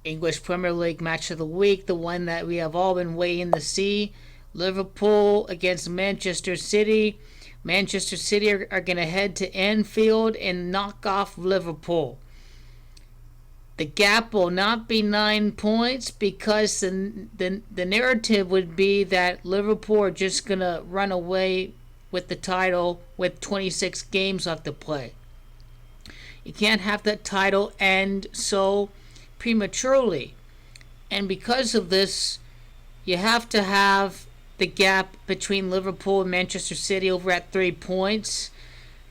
English Premier League match of the week, the one that we have all been waiting to see. Liverpool against Manchester City. Manchester City are going to head to Anfield and knock off Liverpool. The gap will not be 9 points because the narrative would be that Liverpool are just going to run away with the title with 26 games left to play. You can't have that title end so prematurely. And because of this, you have to have the gap between Liverpool and Manchester City over at 3 points.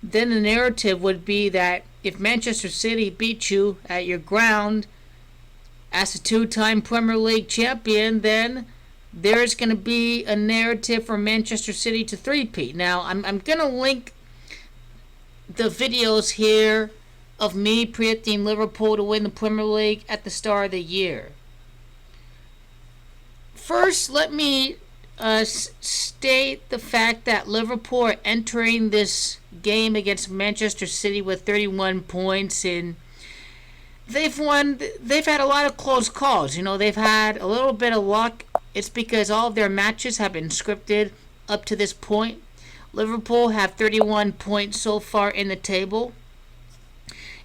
Then the narrative would be that if Manchester City beat you at your ground as a two-time Premier League champion, then there's going to be a narrative for Manchester City to three-peat. Now, I'm going to link the videos here of me predicting Liverpool to win the Premier League at the start of the year. First, let me state the fact that Liverpool are entering this game against Manchester City with 31 points, and they've had a lot of close calls. They've had a little bit of luck. It's because all of their matches have been scripted up to this point. Liverpool have 31 points so far in the table.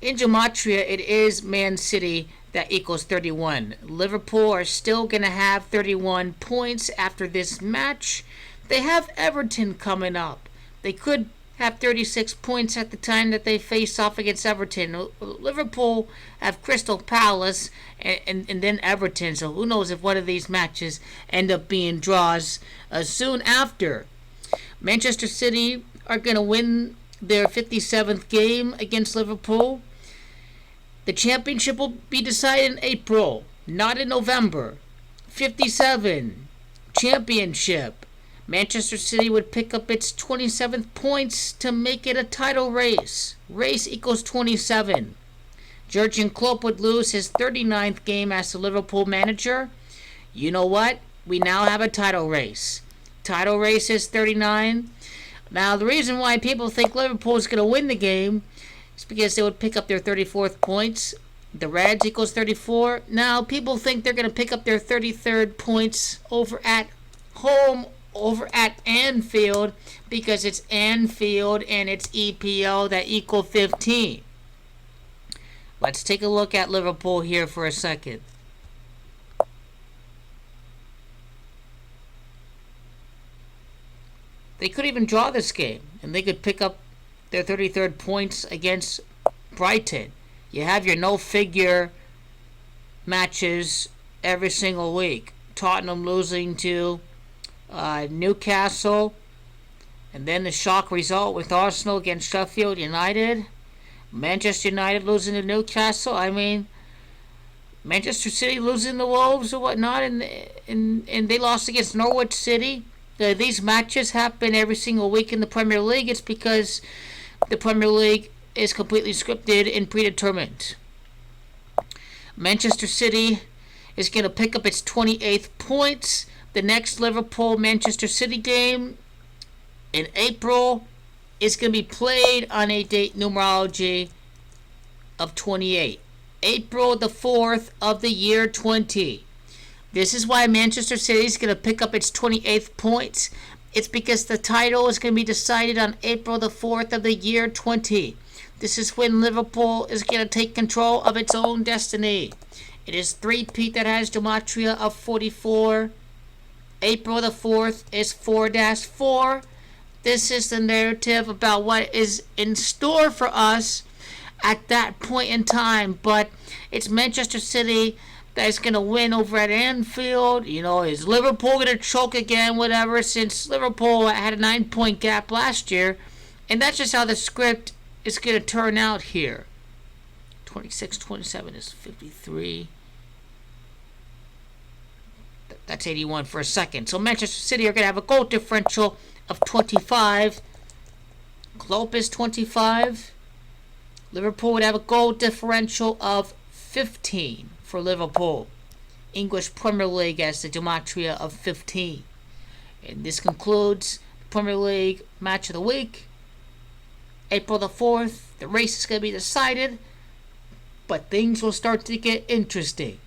In Gematria, it is Man City that equals 31. Liverpool are still going to have 31 points after this match. They have Everton coming up. They could have 36 points at the time that they face off against Everton. Liverpool have Crystal Palace and then Everton, so who knows if one of these matches end up being draws soon after. Manchester City are going to win their 57th game against Liverpool. The championship will be decided in April, not in November. 57, championship. Manchester City would pick up its 27th points to make it a title race. Race equals 27. Jurgen Klopp would lose his 39th game as the Liverpool manager. You know what? We now have a title race. Title race is 39. Now, the reason why people think Liverpool is going to win the game is because they would pick up their 34th points. The Reds equals 34. Now, people think they're going to pick up their 33rd points over at home, over at Anfield, because it's Anfield and it's EPL that equal 15. Let's take a look at Liverpool here for a second. They could even draw this game, and they could pick up their 33rd points against Brighton. You have your no-figure matches every single week. Tottenham losing to Newcastle, and then the shock result with Arsenal against Sheffield United. Manchester United losing to Newcastle. I mean, Manchester City losing to Wolves or whatnot, and they lost against Norwich City. These matches happen every single week in the Premier League. It's because the Premier League is completely scripted and predetermined. Manchester City is going to pick up its 28th points. The next Liverpool-Manchester City game in April is going to be played on a date numerology of 28. April the 4th of the year 20. This is why Manchester City is going to pick up its 28th points. It's because the title is going to be decided on April the 4th of the year 20. This is when Liverpool is going to take control of its own destiny. It is three-peat that has gematria of 44. April the 4th is 4-4. This is the narrative about what is in store for us at that point in time. But it's Manchester City that's going to win over at Anfield. Is Liverpool going to choke again, whatever, since Liverpool had a 9-point gap last year. And that's just how the script is going to turn out here. 26-27 is 53. That's 81 for a second. So Manchester City are going to have a goal differential of 25. Klopp is 25. Liverpool would have a goal differential of 15 for Liverpool. English Premier League as the gematria of 15. And this concludes the Premier League match of the week. April the 4th, the race is going to be decided, but things will start to get interesting.